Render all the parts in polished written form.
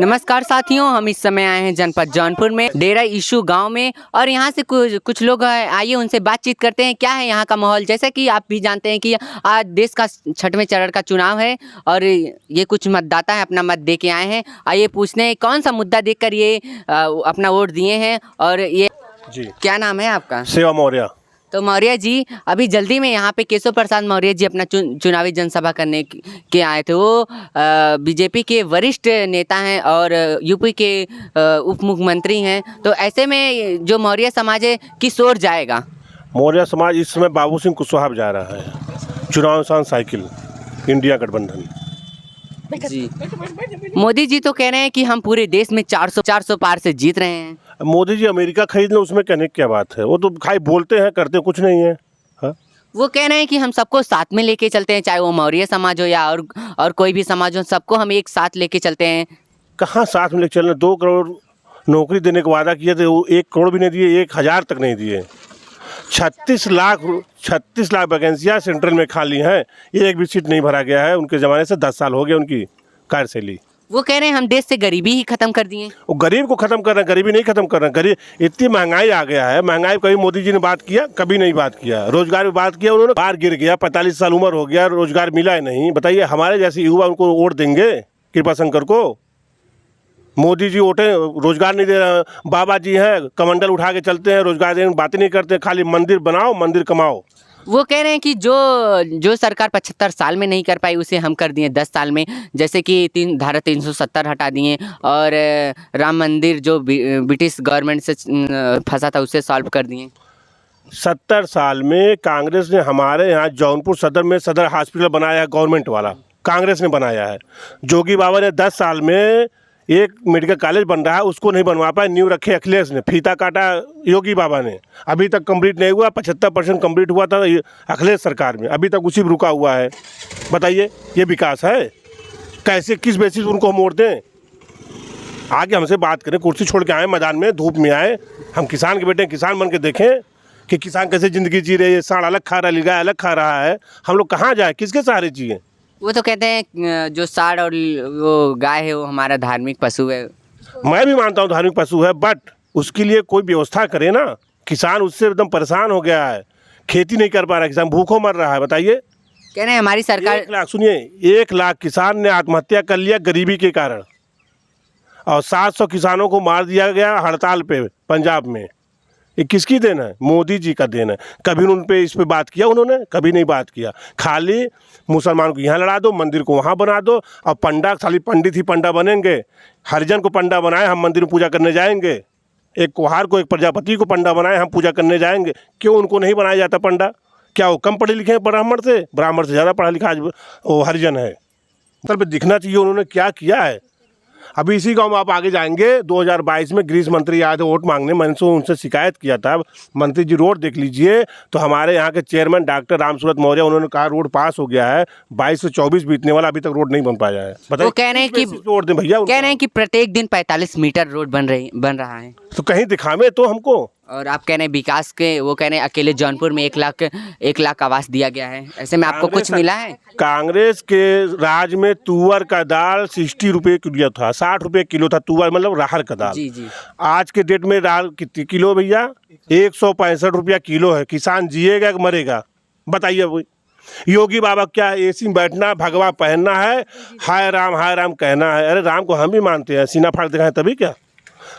नमस्कार साथियों, हम इस समय आए हैं जनपद जौनपुर में डेरा यीशु गांव में और यहाँ से कुछ लोग आइए उनसे बातचीत करते हैं। क्या है यहाँ का माहौल। जैसा कि आप भी जानते हैं कि आज देश का 6वें चरण का चुनाव है और ये कुछ मतदाता है अपना मत दे के आए हैं। आइए पूछते हैं कौन सा मुद्दा देखकर ये अपना वोट दिए हैं। और ये जी, क्या नाम है आपका? सेवा मौर्य। तो मौर्य जी, अभी जल्दी में यहाँ पे केशव प्रसाद मौर्य जी अपना चुनावी जनसभा करने के आए थे। वो बीजेपी के वरिष्ठ नेता हैं और यूपी के उप मुख्यमंत्री हैं। तो ऐसे में जो मौर्य समाज है किस ओर जाएगा? मौर्य समाज इस समय बाबू सिंह कुशवाहा जा रहा है। चुनाव निशान साइकिल, इंडिया गठबंधन। जी, मोदी जी तो कह रहे हैं कि हम पूरे देश में 400 पार से जीत रहे हैं। मोदी जी अमेरिका खरीद लें, उसमें कहने की क्या बात है। वो तो खाली बोलते हैं, करते कुछ नहीं है। हाँ? वो कह रहे हैं कि हम सबको साथ में लेके चलते हैं, चाहे वो मौर्य समाज हो या और कोई भी समाज हो, सबको हम एक साथ लेके चलते हैं। कहाँ साथ में लेके चलना। 2 करोड़ नौकरी देने का वादा किया थे, वो 1 करोड़ भी नहीं दिए, 1000 तक नहीं दिए। 36 लाख वैकेंसियाँ सेंट्रल में खाली हैं, एक भी सीट नहीं भरा गया है। उनके ज़माने से 10 साल हो गए उनकी कार्यशैली। वो कह रहे हैं हम देश से गरीबी ही खत्म कर दिए। वो गरीब को खत्म कर रहे हैं, गरीबी नहीं खत्म कर रहे हैं। गरीब इतनी महंगाई आ गया है, महंगाई कभी मोदी जी ने बात किया? कभी नहीं बात किया। रोजगार में बात किया उन्होंने? बाहर गिर गया, 45 साल उम्र हो गया, रोजगार मिला ही नहीं। बताइए हमारे जैसे युवा उनको वोट देंगे कृपा शंकर को? मोदी जी वोटे रोजगार नहीं दे रहे। बाबा जी हैं, कमंडल उठा के चलते हैं, रोजगार देने की बातें नहीं करते, खाली मंदिर बनाओ मंदिर कमाओ। वो कह रहे हैं कि जो सरकार 75 साल में नहीं कर पाई उसे हम कर दिए 10 साल में। जैसे कि धारा 370 हटा दिए और राम मंदिर जो ब्रिटिश गवर्नमेंट से फंसा था उसे सॉल्व कर दिए। 70 साल में कांग्रेस ने हमारे यहाँ जौनपुर सदर में सदर हॉस्पिटल बनाया है, गवर्नमेंट वाला कांग्रेस ने बनाया है। जोगी बाबा ने 10 साल में एक मेडिकल कॉलेज बन रहा है, उसको नहीं बनवा पाए। न्यू रखे अखिलेश ने, फीता काटा योगी बाबा ने, अभी तक कंप्लीट नहीं हुआ। 75% कंप्लीट हुआ था अखिलेश सरकार में, अभी तक उसी में रुका हुआ है। बताइए ये विकास है? कैसे, किस बेसिस उनको हम वोट दें? आगे हमसे बात करें, कुर्सी छोड़ के आए मैदान में, धूप में आए। हम किसान के बेटे, किसान बन के देखें कि किसान कैसे ज़िंदगी जी रहे हैं। सांड अलग खा रहा है, गाय अलग खा रहा है। हम लोग कहाँ जाए, किसके सहारे जिए? वो तो कहते हैं जो सांड और वो गाय है वो हमारा धार्मिक पशु है। मैं भी मानता हूँ धार्मिक पशु है, बट उसके लिए कोई व्यवस्था करे ना। किसान उससे एकदम परेशान हो गया है, खेती नहीं कर पा रहा है, किसान भूखों मर रहा है। बताइए। कह रहे हैं हमारी सरकार 1 लाख, सुनिए, 1 लाख किसान ने आत्महत्या कर लिया गरीबी के कारण, और 700 किसानों को मार दिया गया हड़ताल पे पंजाब में। ये किसकी देन है? मोदी जी का देन है। कभी उन पे इस पे बात किया उन्होंने? कभी नहीं बात किया। खाली मुसलमान को यहाँ लड़ा दो, मंदिर को वहाँ बना दो, और पंडा खाली पंडित ही पंडा बनेंगे। हरिजन को पंडा बनाए, हम मंदिर में पूजा करने जाएंगे। एक कुहार को, एक प्रजापति को पंडा बनाए, हम पूजा करने जाएंगे। क्यों उनको नहीं बनाया जाता पंडा? क्या वो कम पढ़े लिखे हैं ब्राह्मण से? ब्राह्मण से ज़्यादा पढ़ा लिखा आज वो हरिजन है। मतलब दिखना चाहिए उन्होंने क्या किया है। अभी इसी गांव में आप आगे जाएंगे, 2022 में गृह मंत्री आए थे वोट मांगने। मैंने उनसे शिकायत किया था, मंत्री जी रोड देख लीजिए। तो हमारे यहाँ के चेयरमैन डॉक्टर रामसूरत मौर्य, उन्होंने कहा रोड पास हो गया है, 22 से 24 बीतने वाला, अभी तक रोड नहीं बन पाया है। बताइए। वो कह रहे हैं कि रोड दें भैया। कह रहे हैं कि प्रत्येक दिन 45 मीटर रोड बन रहा है। तो कहीं दिखावे तो हमको। और आप कह रहे हैं विकास के, वो कह रहे हैं अकेले जौनपुर में 1 लाख आवास दिया गया है। ऐसे में आपको कुछ मिला है? कांग्रेस के राज में तुअर का दाल 60 रुपये किलो था, 60 रुपये किलो था तुअर, मतलब राहर का दाल। जी जी। आज के डेट में दाल कितनी किलो भैया? 165 रुपया किलो है। किसान जिएगा कि मरेगा? बताइए। वो योगी बाबा क्या एसी में बैठना, भगवा पहनना है, हाय राम कहना है? अरे राम को हम भी मानते हैं, सीना फाड़ दिखाएं तभी क्या?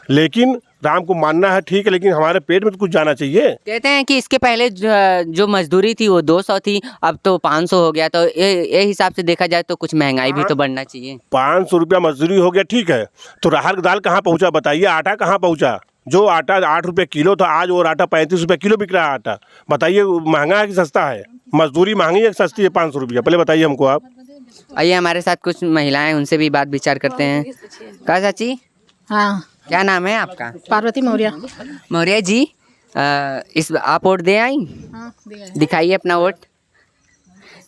लेकिन राम को मानना है ठीक है, लेकिन हमारे पेट में तो कुछ जाना चाहिए। कहते हैं कि इसके पहले जो मजदूरी थी वो 200 थी, अब तो 500 हो गया। तो ये हिसाब से देखा जाए तो कुछ महंगाई भी तो बढ़ना चाहिए। 500 रुपया मजदूरी हो गया, ठीक है। तो राहर का दाल कहाँ पहुँचा? बताइए। आटा कहाँ पहुँचा? जो आटा 8 रुपये किलो था, आज वो आटा 35 रुपये किलो बिक रहा है आटा। बताइए महंगा है कि सस्ता है? मजदूरी महंगी है कि सस्ती है? 500 रुपया पहले बताइए हमको आप। आइए हमारे साथ कुछ महिलाएं, उनसे भी बात विचार करते हैं। कहा चाची? हाँ, क्या नाम है आपका? पार्वती मौर्य। मौर्य जी, इस आप वोट दे आई? हाँ, दिखाइए अपना वोट।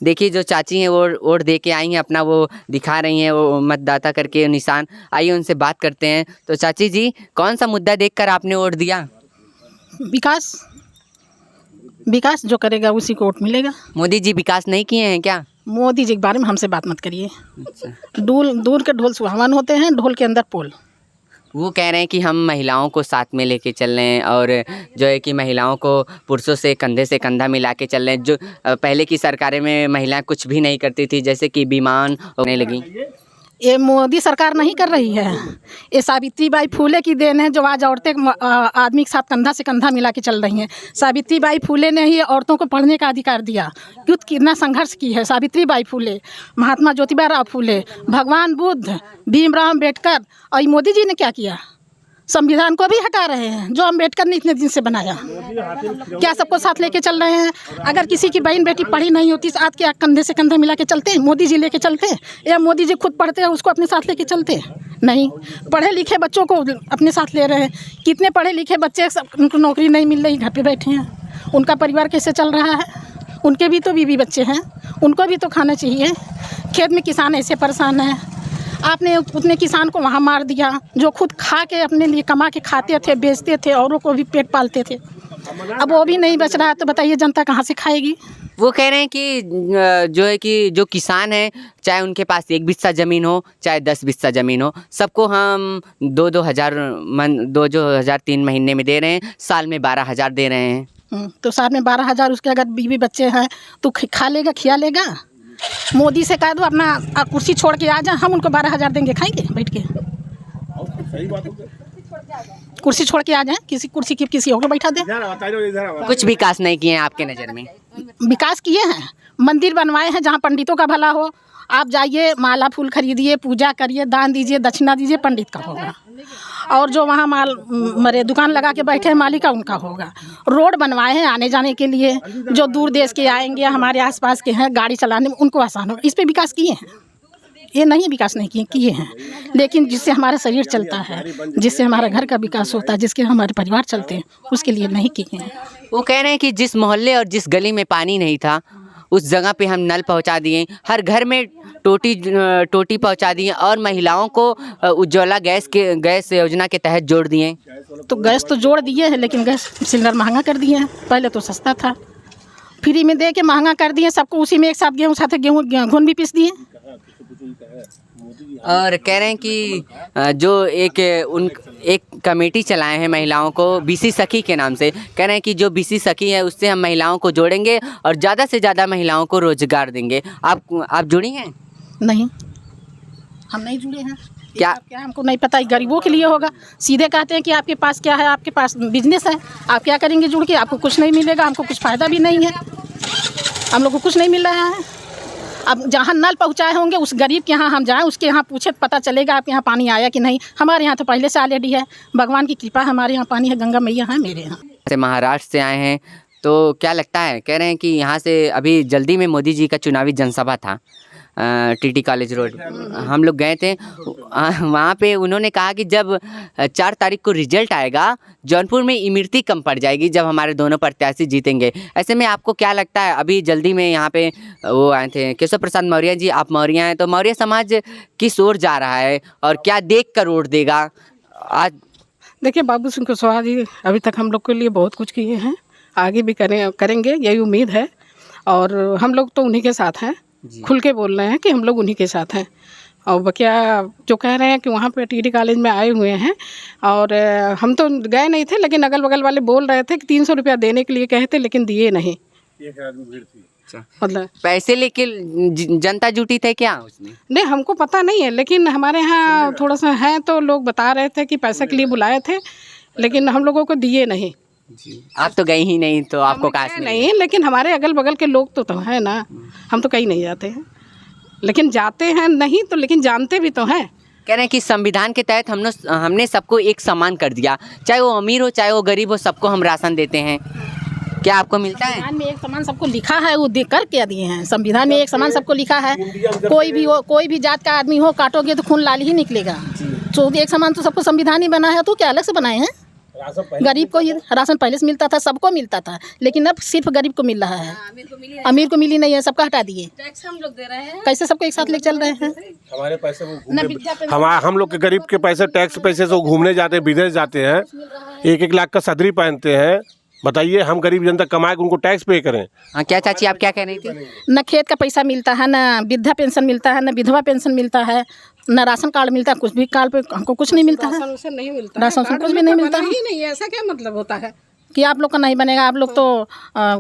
देखिए जो चाची हैं वो वोट दे के आई हैं, अपना वो दिखा रही हैं वो मतदाता करके निशान। आइए उनसे बात करते हैं। तो चाची जी, कौन सा मुद्दा देखकर आपने वोट दिया? विकास जो करेगा उसी को वोट मिलेगा। मोदी जी विकास नहीं किए हैं क्या? मोदी जी के बारे में हमसे बात मत करिए। अच्छा। दूर के ढोल सुहावन होते हैं, ढोल के अंदर पोल। वो कह रहे हैं कि हम महिलाओं को साथ में लेके चल रहे हैं और जो है कि महिलाओं को पुरुषों से कंधा मिला के चल रहे हैं। जो पहले की सरकारें में महिलाएं कुछ भी नहीं करती थी, जैसे कि बीमार होने लगी। ये मोदी सरकार नहीं कर रही है, ये सावित्रीबाई फुले की देन है, जो आज औरतें आदमी के साथ कंधा से कंधा मिला के चल रही हैं। सावित्रीबाई फुले ने ही औरतों को पढ़ने का अधिकार दिया। युद्ध कितना संघर्ष की है सावित्रीबाई फुले, महात्मा ज्योतिबा राव फुले, भगवान बुद्ध, भीमराव अम्बेडकर। और ये मोदी जी ने क्या किया? संविधान को भी हटा रहे हैं जो अम्बेडकर ने इतने दिन से बनाया। क्या सबको साथ लेके चल रहे हैं? अगर किसी की बहन बेटी पढ़ी नहीं होती तो आज क्या कंधे से कंधा मिला के चलते हैं? मोदी जी लेके चलते हैं? या मोदी जी खुद पढ़ते हैं उसको अपने साथ लेके चलते हैं? नहीं, पढ़े लिखे बच्चों को अपने साथ ले रहे हैं। कितने पढ़े लिखे बच्चे उनको नौकरी नहीं मिल रही, घर पे बैठे हैं। उनका परिवार कैसे चल रहा है? उनके भी तो बीवी बच्चे हैं, उनको भी तो खाना चाहिए। खेत में किसान ऐसे परेशान हैं। आपने उतने किसान को वहाँ मार दिया जो खुद खा के अपने लिए कमा के खाते थे, बेचते थे, औरों को भी पेट पालते थे। अब वो भी नहीं बच रहा है तो बताइए जनता कहाँ से खाएगी? वो कह रहे हैं कि जो है कि जो किसान है, चाहे उनके पास 1 बिस्सा ज़मीन हो चाहे 10 बिस्सा ज़मीन हो, सबको हम 2-2 हज़ार 3 महीने में दे रहे हैं, साल में 12,000 दे रहे हैं। तो साल में 12,000 उसके अगर बीवी बच्चे हैं तो खा लेगा, खिया लेगा? मोदी से कह दो अपना कुर्सी छोड़ के आ जा, हम उनको 12,000 देंगे, खाएंगे बैठ के? कुर्सी छोड़ के आ जाए, किसी कुर्सी की किसी और को बैठा दे। कुछ विकास नहीं किए हैं आपके नज़र में? विकास किए हैं, मंदिर बनवाए हैं जहाँ पंडितों का भला हो। आप जाइए, माला फूल खरीदिए, पूजा करिए, दान दीजिए, दक्षिणा दीजिए, पंडित का होगा। और जो वहाँ मरे दुकान लगा के बैठे हैं मालिका, उनका होगा। रोड बनवाए हैं आने जाने के लिए, जो दूर देश के आएंगे, हमारे आसपास के हैं, गाड़ी चलाने में उनको आसान होगा। इस पे विकास किए हैं, ये नहीं विकास नहीं किए हैं। लेकिन जिससे हमारा शरीर चलता है, जिससे हमारा घर का विकास होता है, जिसके हमारे परिवार चलते हैं, उसके लिए नहीं किए हैं। वो कह रहे हैं कि जिस मोहल्ले और जिस गली में पानी नहीं था उस जगह पे हम नल पहुंचा दिए, हर घर में टोटी पहुंचा दिए और महिलाओं को उज्ज्वला गैस योजना के तहत जोड़ दिए। तो गैस तो जोड़ दिए हैं, लेकिन गैस सिलेंडर महंगा कर दिए हैं। पहले तो सस्ता था, फ्री में दे के महंगा कर दिए सबको। उसी में एक साथ गेहूँ घुन भी पीस दिए। और कह रहे हैं कि जो एक कमेटी चलाए हैं महिलाओं को बीसी सखी के नाम से, कह रहे हैं कि जो बीसी सखी है उससे हम महिलाओं को जोड़ेंगे और ज़्यादा से ज़्यादा महिलाओं को रोजगार देंगे। आप जुड़ी हैं? नहीं, हम नहीं जुड़े हैं। क्या हमको नहीं पता, गरीबों के लिए होगा। सीधे कहते हैं कि आपके पास क्या है, आपके पास बिजनेस है, आप क्या करेंगे जुड़ के? आपको कुछ नहीं मिलेगा, हमको कुछ फ़ायदा भी नहीं है, हम लोग को कुछ नहीं मिल रहा है। अब जहाँ नल पहुँचाए होंगे उस गरीब के यहाँ हम जाएं, उसके यहाँ पूछे पता चलेगा आपके यहाँ पानी आया कि नहीं। हमारे यहाँ तो पहले से ऑलरेडी है, भगवान की कृपा, हमारे यहाँ पानी है, गंगा मैया है मेरे यहाँ। से महाराष्ट्र से आए हैं, तो क्या लगता है? कह रहे हैं कि यहाँ से अभी जल्दी में मोदी जी का चुनावी जनसभा था टीटी कॉलेज रोड, हम लोग गए थे वहाँ पे। उन्होंने कहा कि जब 4 तारीख को रिजल्ट आएगा जौनपुर में इमरती कम पड़ जाएगी जब हमारे दोनों प्रत्याशी जीतेंगे। ऐसे में आपको क्या लगता है? अभी जल्दी में यहाँ पे वो आए थे केशव प्रसाद मौर्य जी, आप मौर्य हैं, तो मौर्य समाज किस ओर जा रहा है और क्या देख कर वोट देगा? आज देखिए, बाबू सिंह कुशवाहा जी अभी तक हम लोग के लिए बहुत कुछ किए हैं, आगे भी करेंगे, यही उम्मीद है। और हम लोग तो उन्हीं के साथ हैं, खुल के बोल रहे हैं कि हम लोग उन्हीं के साथ हैं। और क्या जो कह रहे हैं कि वहाँ पे टीटी कॉलेज में आए हुए हैं, और हम तो गए नहीं थे, लेकिन अगल बगल वाले बोल रहे थे कि 300 रुपया देने के लिए कहे थे, लेकिन दिए नहीं। मतलब पैसे लेके जनता जुटी थे क्या उसमें? नहीं, हमको पता नहीं है, लेकिन हमारे यहाँ थोड़ा सा है तो लोग बता रहे थे कि पैसे के लिए बुलाए थे, लेकिन हम लोगों को दिए नहीं। आप तो गई ही नहीं, तो आपको कहा नहीं, लेकिन हमारे अगल बगल के लोग तो है ना, हम तो कहीं नहीं जाते हैं, लेकिन जाते हैं नहीं तो, लेकिन जानते भी तो हैं। कह रहे हैं कि संविधान के तहत हमने सबको एक समान कर दिया, चाहे वो अमीर हो चाहे वो गरीब हो, सबको हम राशन देते हैं। क्या आपको मिलता है? संविधान में एक समान सबको लिखा है, वो दे कर क्या दिए हैं? संविधान में एक समान सबको लिखा है, कोई भी हो, कोई भी जात का आदमी हो, काटोगे तो खून लाल ही निकलेगा। तो एक समान तो सबको संविधान ही बना है, तो क्या अलग से बनाए हैं? गरीब को ये राशन पहले से मिलता था, सबको मिलता था, लेकिन अब सिर्फ गरीब को मिल रहा है, अमीर को मिली नहीं है, सबका हटा दिए। टैक्स हम लोग दे रहे हैं, कैसे सबको एक साथ लेके चल रहे हैं? हमारे पैसे हम लोग के गरीब के पैसे टैक्स पैसे से घूमने जाते हैं, विदेश जाते हैं, 1-1 लाख का सदरी पहनते हैं, बताइए, हम गरीब जनता कमाए उनको टैक्स पे करें। हाँ, क्या चाची आप क्या कह रही थी? न खेत का पैसा मिलता है, न वृद्धा पेंशन मिलता है, न विधवा पेंशन मिलता है, न राशन कार्ड मिलता है, कुछ भी कार्ड पे हमको कुछ नहीं मिलता है। राशन नहीं मिलता, राशन कुछ भी नहीं मिलता है ही नहीं है। ऐसा क्या मतलब होता है कि आप लोग का नहीं बनेगा? आप लोग तो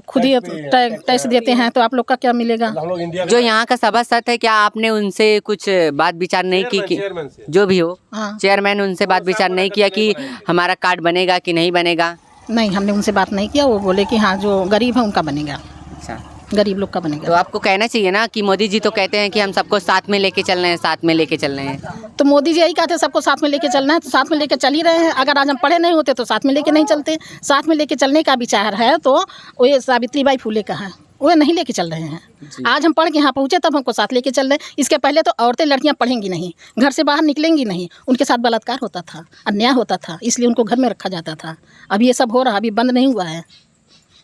खुद ही टैक्स देते हैं, तो आप लोग का क्या मिलेगा? हम लोग इंडिया जो यहाँ का सभासद है, क्या आपने उनसे कुछ बात विचार नहीं की कि चेयरमैन से। जो भी हो हाँ। चेयरमैन, उनसे बात विचार नहीं किया कि हमारा कार्ड बनेगा कि नहीं बनेगा? नहीं, हमने उनसे बात नहीं किया। वो बोले कि हाँ, जो गरीब है उनका बनेगा, अच्छा, गरीब लोग का तो बनेगा। आपको कहना चाहिए ना कि मोदी जी तो कहते हैं कि हम सबको साथ में लेके चल रहे हैं, साथ में लेके चल रहे हैं। तो मोदी जी यही कहते हैं सबको साथ में लेके चलना है, तो साथ में लेके चल ही रहे हैं। अगर आज हम पढ़े नहीं होते तो साथ में लेके नहीं चलते। साथ में लेके चलने का विचार है तो वो ये सावित्रीबाई फुले का है, वो नहीं लेके चल रहे हैं। आज हम पढ़ के यहाँ पहुँचे तब हमको साथ लेके चल रहे हैं। इसके पहले तो औरतें लड़कियाँ पढ़ेंगी नहीं, घर से बाहर निकलेंगी नहीं, उनके साथ बलात्कार होता था, अन्याय होता था, इसलिए उनको घर में रखा जाता था। अभी ये सब हो रहा, अभी बंद नहीं हुआ है।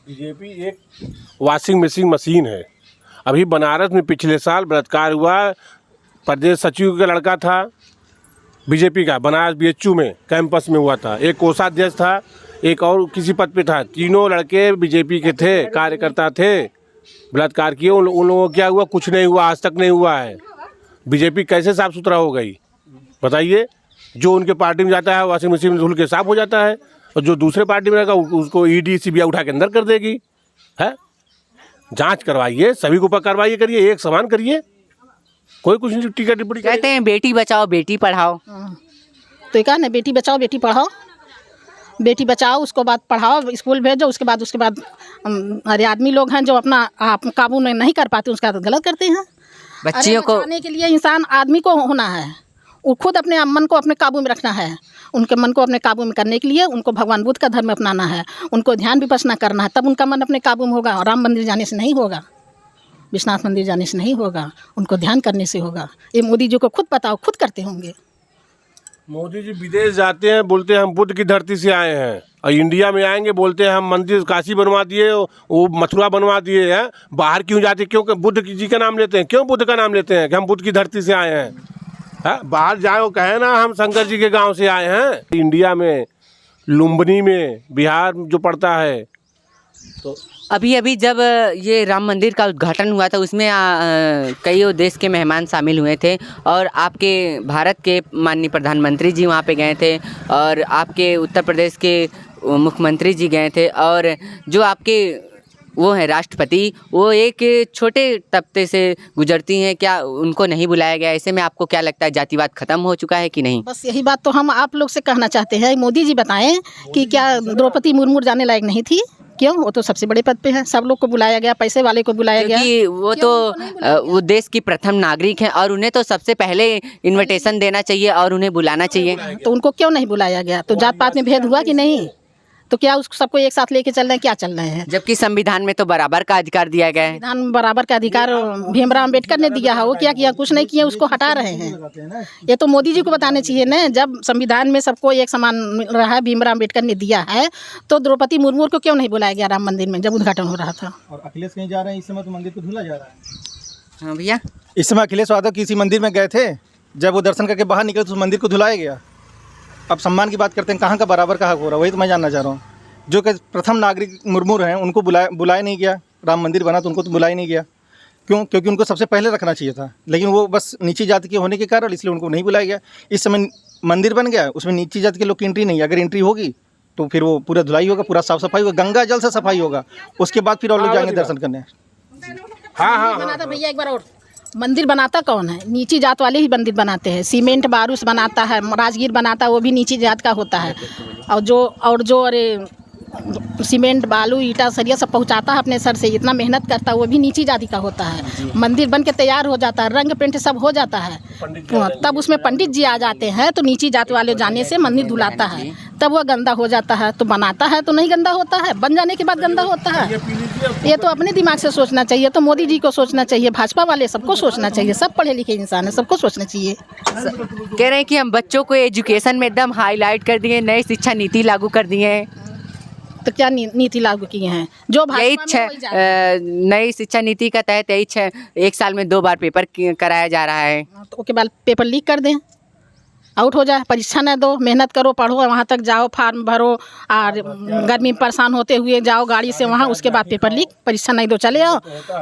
बीजेपी एक वॉशिंग मशीन है। अभी बनारस में पिछले साल बलात्कार हुआ, प्रदेश सचिव का लड़का था बीजेपी का, बनारस BHU में कैंपस में हुआ था। एक कोषाध्यक्ष था, एक और किसी पद पे था, तीनों लड़के बीजेपी के थे, कार्यकर्ता थे। बलात्कार किए, उन लोगों को क्या हुआ? कुछ नहीं हुआ, आज तक नहीं हुआ है। बीजेपी कैसे साफ सुथरा हो गई बताइए? जो उनके पार्टी में जाता है वॉशिंग मशीन में धुल के साफ हो जाता है, और जो दूसरे पार्टी में रहेगा उसको ED CBI उठा के अंदर कर देगी। है, जांच करवाइए, सभी को ऊपर कार्रवाई करिए, एक समान करिए, कोई कुछ नहीं टिकट टिप्पणी कहते हैं बेटी बचाओ बेटी पढ़ाओ। तो ये कहा ना, बेटी बचाओ बेटी पढ़ाओ, बेटी बचाओ उसको बाद पढ़ाओ, स्कूल भेजो, उसके बाद अरे आदमी लोग हैं जो अपना आप काबू में नहीं कर पाते, उसका तो गलत करते हैं। बच्चियों को बचाने के लिए इंसान आदमी को होना है, वो खुद अपने मन को अपने काबू में रखना है। उनके मन को अपने काबू में करने के लिए उनको भगवान बुद्ध का धर्म अपनाना है, उनको ध्यान विपश्यना करना है, तब उनका मन अपने काबू में होगा। राम मंदिर जाने से नहीं होगा, विश्वनाथ मंदिर जाने से नहीं होगा, उनको ध्यान करने से होगा। ये मोदी जी को खुद पता हो, खुद करते होंगे। मोदी जी विदेश जाते हैं, बोलते हैं हम बुद्ध की धरती से आए हैं, और इंडिया में आएंगे बोलते हैं हम मंदिर काशी बनवा दिए, वो मथुरा बनवा दिए हैं। बाहर क्यों जाते? क्योंकि बुद्ध जी का नाम लेते हैं। क्यों बुद्ध का नाम लेते हैं? कि हम बुद्ध की धरती से आए हैं। है, बाहर जाए वो कहे ना हम शंकर जी के गांव से आए हैं। इंडिया में लुम्बिनी में बिहार जो पड़ता है, तो अभी जब ये राम मंदिर का उद्घाटन हुआ था उसमें कई देश के मेहमान शामिल हुए थे, और आपके भारत के माननीय प्रधानमंत्री जी वहाँ पे गए थे, और आपके उत्तर प्रदेश के मुख्यमंत्री जी गए थे, और जो आपके वो हैं राष्ट्रपति, वो एक छोटे तबके से गुजरती हैं, क्या उनको नहीं बुलाया गया? ऐसे में आपको क्या लगता है, जातिवाद खत्म हो चुका है कि नहीं? बस यही बात तो हम आप लोग से कहना चाहते हैं। मोदी जी बताएं कि क्या द्रौपदी मुर्मू जाने लायक नहीं थी? क्यों? वो तो सबसे बड़े पद पे है, सब लोग को बुलाया गया, पैसे वाले को बुलाया गया। क्योंकि वो तो वो देश की प्रथम नागरिक हैं, और उन्हें तो सबसे पहले इनविटेशन देना चाहिए और उन्हें बुलाना चाहिए। तो उनको क्यों नहीं बुलाया गया? तो जात पात में भेद हुआ कि नहीं? तो क्या उसको सबको एक साथ लेके चल रहे हैं? क्या चल रहे हैं? जबकि संविधान में तो बराबर का अधिकार दिया गया है। संविधान में बराबर का अधिकार भीमराव अम्बेडकर ने दिया है, वो क्या किया? कुछ नहीं किया, उसको हटा रहे हैं। ये तो मोदी जी को बताने चाहिए ना, जब संविधान में सबको एक समान मिल रहा है, भीमराव अम्बेडकर ने दिया है, तो द्रौपदी मुर्मू को क्यों नहीं बुलाया गया राम मंदिर में जब उद्घाटन हो रहा था? और अखिलेश कहीं जा रहे हैं इस समय, तो मंदिर को धुला जा रहा है। हाँ भैया, इस समय अखिलेश यादव किसी मंदिर में गए थे, जब वो दर्शन करके बाहर निकले तो उस मंदिर को धुलाया गया। अब सम्मान की बात करते हैं, कहाँ का बराबर का हक हो रहा है? वही तो मैं जानना चाह रहा हूँ। जो कि प्रथम नागरिक मुर्मू हैं उनको बुलाया नहीं गया। राम मंदिर बना तो उनको तो बुलाया नहीं गया। क्यों? क्योंकि उनको सबसे पहले रखना चाहिए था, लेकिन वो बस नीची जाति के होने के कारण इसलिए उनको नहीं बुलाया गया। इस समय मंदिर बन गया, उसमें नीची जाति के लोग की एंट्री नहीं है। अगर एंट्री होगी तो फिर वो पूरा धुलाई होगा, पूरा साफ सफाई होगा, गंगा जल से सफाई होगा, उसके बाद फिर और लोग जाएंगे दर्शन करने। बनाता भैया एक बार और, मंदिर बनाता कौन है? नीची जात वाले ही मंदिर बनाते हैं। सीमेंट बारूद बनाता है, राजगीर बनाता है, वो भी नीची जात का होता है। और जो अरे सीमेंट बालू ईटा सरिया सब पहुंचाता है अपने सर से, इतना मेहनत करता है, वो भी नीची जाति का होता है। मंदिर बन के तैयार हो जाता है, रंग पेंट सब हो जाता है, तब उसमें पंडित जी आ जाते हैं, तो नीची जाति वाले जाने से मंदिर धुलाता है, तब वह गंदा हो जाता है। तो बनाता है तो नहीं गंदा होता है, बन जाने के बाद गंदा होता है। ये तो अपने दिमाग से सोचना चाहिए, तो मोदी जी को सोचना चाहिए, भाजपा वाले सबको सोचना चाहिए, सब पढ़े लिखे इंसान है, सबको सोचना चाहिए। कह रहे हैं कि हम बच्चों को एजुकेशन में एकदम हाईलाइट कर दिए, नई शिक्षा नीति लागू कर दिए हैं। तो क्या नीति लागू किए हैं? जो यही भाजपा में वही जा रहा है। नई शिक्षा नीति का तहत यही 1 साल में 2 बार पेपर कराया जा रहा है। तो उसके बाद पेपर लीक कर दें, आउट हो जाए, परीक्षा न दो, मेहनत करो, पढ़ो, वहाँ तक जाओ, फार्म भरो और गर्मी में परेशान होते हुए जाओ गाड़ी से वहाँ, उसके बाद पेपर लीक, परीक्षा नहीं दो, चले आओ।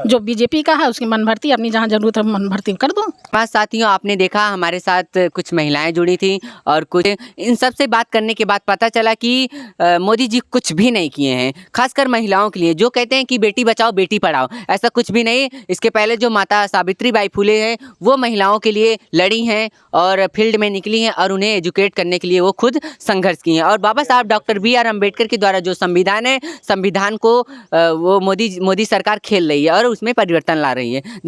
जो बीजेपी का है उसकी मन भर्ती अपनी जहाँ जरूरत है मन भर्ती कर दो। पास साथियों, आपने देखा हमारे साथ कुछ महिलाएं जुड़ी थी और कुछ, इन सब से बात करने के बाद पता चला कि मोदी जी कुछ भी नहीं किए हैं, खासकर महिलाओं के लिए। जो कहते हैं कि बेटी बचाओ बेटी पढ़ाओ, ऐसा कुछ भी नहीं। इसके पहले जो माता सावित्रीबाई फुले हैं वो महिलाओं के लिए लड़ी हैं और फील्ड में निकली हैं और उन्हें एजुकेट करने के लिए वो खुद संघर्ष की हैं। और बाबा साहब डॉक्टर बी आर अम्बेडकर के द्वारा जो संविधान है, संविधान को वो मोदी सरकार खेल रही है और उसमें परिवर्तन ला रही है।